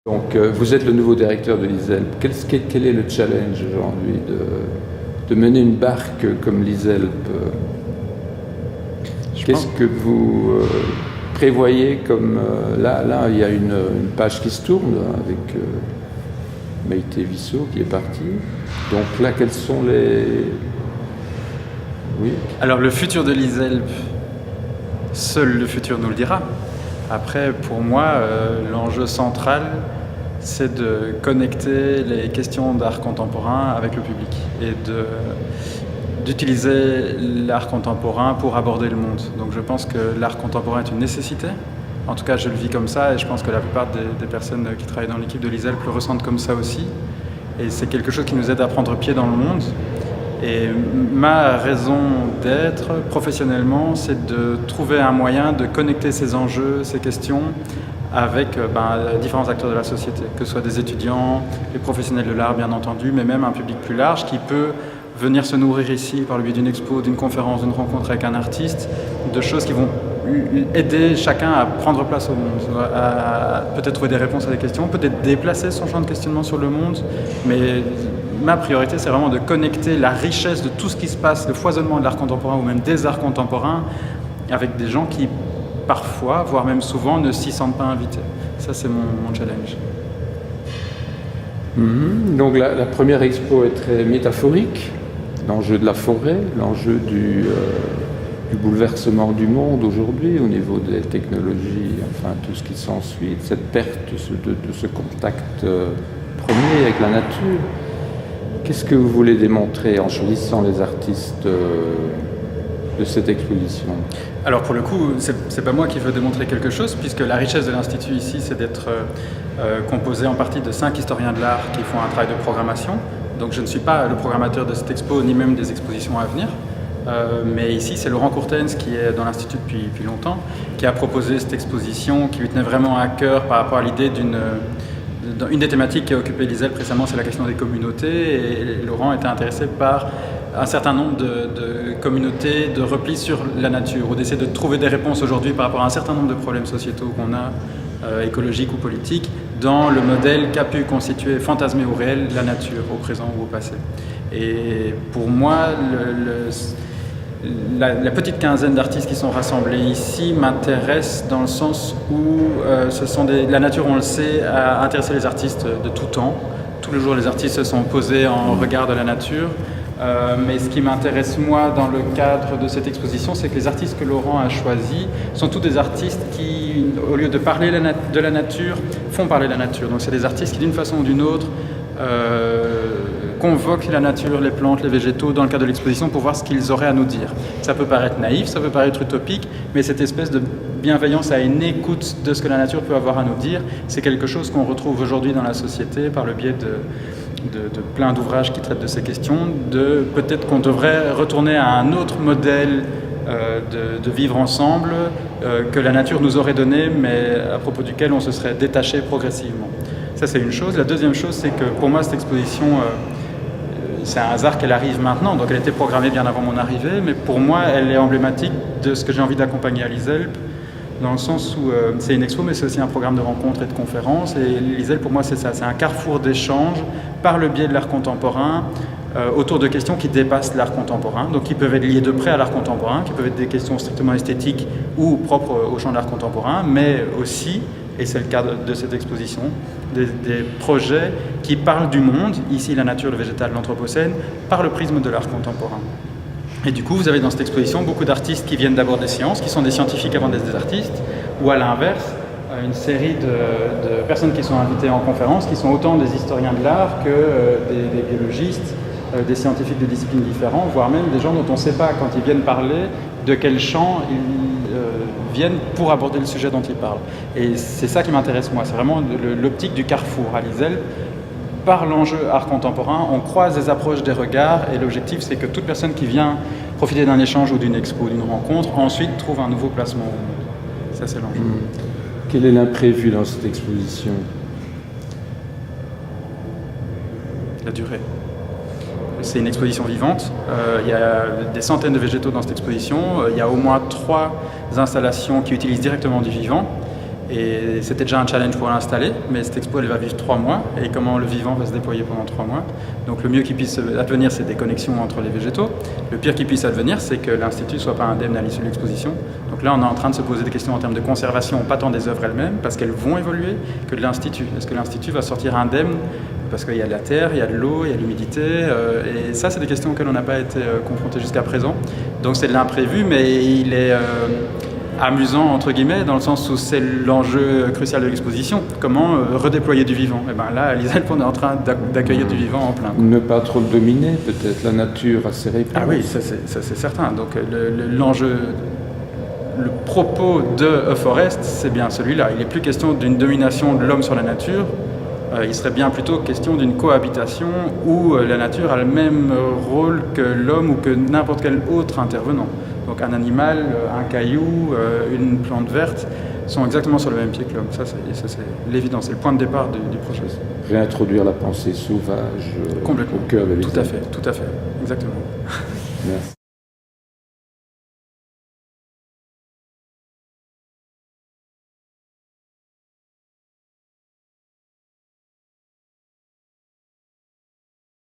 Donc, vous êtes le nouveau directeur de l'ISELP. Quel est le challenge aujourd'hui de mener une barque comme l'ISELP? Qu'est-ce que vous prévoyez comme... Là, il y a une page qui se tourne avec Maïté Vissot qui est partie. Donc là, quels sont les... Oui. Alors, le futur de l'ISELP, seul le futur nous le dira. Après, pour moi, l'enjeu central, c'est de connecter les questions d'art contemporain avec le public et d'utiliser l'art contemporain pour aborder le monde. Donc je pense que l'art contemporain est une nécessité. En tout cas, je le vis comme ça et je pense que la plupart des personnes qui travaillent dans l'équipe de l'ISELP le ressentent comme ça aussi. Et c'est quelque chose qui nous aide à prendre pied dans le monde. Et ma raison d'être professionnellement, c'est de trouver un moyen de connecter ces enjeux, ces questions avec différents acteurs de la société, que ce soit des étudiants, les professionnels de l'art bien entendu, mais même un public plus large qui peut venir se nourrir ici par le biais d'une expo, d'une conférence, d'une rencontre avec un artiste, de choses qui vont aider chacun à prendre place au monde, à peut-être trouver des réponses à des questions, peut-être déplacer son champ de questionnement sur le monde, mais ma priorité, c'est vraiment de connecter la richesse de tout ce qui se passe, le foisonnement de l'art contemporain ou même des arts contemporains, avec des gens qui, parfois, voire même souvent, ne s'y sentent pas invités. Ça, c'est mon challenge. Donc la première expo est très métaphorique, l'enjeu de la forêt, l'enjeu du bouleversement du monde aujourd'hui au niveau des technologies, enfin tout ce qui s'ensuit, cette perte de ce contact premier avec la nature. Qu'est-ce que vous voulez démontrer en choisissant les artistes de cette exposition? Alors pour le coup, c'est pas moi qui veux démontrer quelque chose, puisque la richesse de l'Institut ici, c'est d'être composé en partie de 5 historiens de l'art qui font un travail de programmation. Donc je ne suis pas le programmateur de cette expo, ni même des expositions à venir. Mais ici, c'est Laurent Courtens qui est dans l'Institut depuis longtemps, qui a proposé cette exposition, qui lui tenait vraiment à cœur par rapport à l'idée une des thématiques qui a occupé l'ISELP récemment, c'est la question des communautés, et Laurent était intéressé par un certain nombre de communautés de repli sur la nature, ou d'essayer de trouver des réponses aujourd'hui par rapport à un certain nombre de problèmes sociétaux qu'on a, écologiques ou politiques, dans le modèle qu'a pu constituer, fantasmer au réel, la nature, au présent ou au passé. Et pour moi, la petite quinzaine d'artistes qui sont rassemblés ici m'intéresse dans le sens où la nature, on le sait, a intéressé les artistes de tout temps. Tous les jours, les artistes se sont posés en regard de la nature. Mais ce qui m'intéresse moi dans le cadre de cette exposition, c'est que les artistes que Laurent a choisis sont tous des artistes qui, au lieu de parler de la nature, font parler de la nature. Donc c'est des artistes qui, d'une façon ou d'une autre, convoquent la nature, les plantes, les végétaux dans le cadre de l'exposition pour voir ce qu'ils auraient à nous dire. Ça peut paraître naïf, ça peut paraître utopique, mais cette espèce de bienveillance à une écoute de ce que la nature peut avoir à nous dire, c'est quelque chose qu'on retrouve aujourd'hui dans la société par le biais de plein d'ouvrages qui traitent de ces questions, peut-être qu'on devrait retourner à un autre modèle de vivre ensemble que la nature nous aurait donné, mais à propos duquel on se serait détaché progressivement. Ça, c'est une chose. La deuxième chose, c'est que pour moi, cette exposition, c'est un hasard qu'elle arrive maintenant, donc elle était programmée bien avant mon arrivée, mais pour moi, elle est emblématique de ce que j'ai envie d'accompagner à l'ISELP, dans le sens où c'est une expo, mais c'est aussi un programme de rencontres et de conférences. Et l'ISELP, pour moi, c'est ça, c'est un carrefour d'échanges par le biais de l'art contemporain, autour de questions qui dépassent l'art contemporain, donc qui peuvent être liées de près à l'art contemporain, qui peuvent être des questions strictement esthétiques ou propres au champ de l'art contemporain, mais aussi, et c'est le cas de cette exposition, des projets qui parlent du monde, ici la nature, le végétal, l'anthropocène, par le prisme de l'art contemporain. Et du coup, vous avez dans cette exposition beaucoup d'artistes qui viennent d'abord des sciences, qui sont des scientifiques avant d'être des artistes, ou à l'inverse, une série de personnes qui sont invitées en conférence, qui sont autant des historiens de l'art que des biologistes, des scientifiques de disciplines différentes, voire même des gens dont on ne sait pas, quand ils viennent parler, de quel champ ils viennent pour aborder le sujet dont ils parlent. Et c'est ça qui m'intéresse moi, c'est vraiment l'optique du carrefour à l'ISELP. Par l'enjeu art contemporain, on croise des approches, des regards, et l'objectif c'est que toute personne qui vient profiter d'un échange ou d'une expo, d'une rencontre, ensuite trouve un nouveau placement au monde. Ça, c'est l'enjeu. Quel est l'imprévu dans cette exposition? La durée. C'est une exposition vivante. Il y a des centaines de végétaux dans cette exposition. Il y a au moins 3 installations qui utilisent directement du vivant. Et c'était déjà un challenge pour l'installer, mais cette expo elle va vivre 3 mois, et comment le vivant va se déployer pendant 3 mois. Donc le mieux qui puisse advenir, c'est des connexions entre les végétaux. Le pire qui puisse advenir, c'est que l'Institut ne soit pas indemne à l'issue de l'exposition. Donc là, on est en train de se poser des questions en termes de conservation, pas tant des œuvres elles-mêmes, parce qu'elles vont évoluer, que de l'Institut. Est-ce que l'Institut va sortir indemne? Parce qu'il y a de la terre, il y a de l'eau, il y a de l'humidité, et ça, c'est des questions auxquelles on n'a pas été confronté jusqu'à présent. Donc c'est de l'imprévu, mais il est amusant, entre guillemets, dans le sens où c'est l'enjeu crucial de l'exposition. Comment redéployer du vivant? Et bien là, à l'ISELP, on est en train d'accueillir du vivant en plein. Ne pas trop le dominer, peut-être, la nature a ses réponses. Ah oui, ça c'est certain. Donc l'enjeu, le propos de A Forest, c'est bien celui-là. Il n'est plus question d'une domination de l'homme sur la nature, il serait bien plutôt question d'une cohabitation où la nature a le même rôle que l'homme ou que n'importe quel autre intervenant. Donc un animal, un caillou, une plante verte sont exactement sur le même pied que l'homme. Ça c'est l'évidence, c'est le point de départ du projet. Réintroduire la pensée sauvage complètement au cœur de l'ISELP. Tout à fait, exactement. Merci.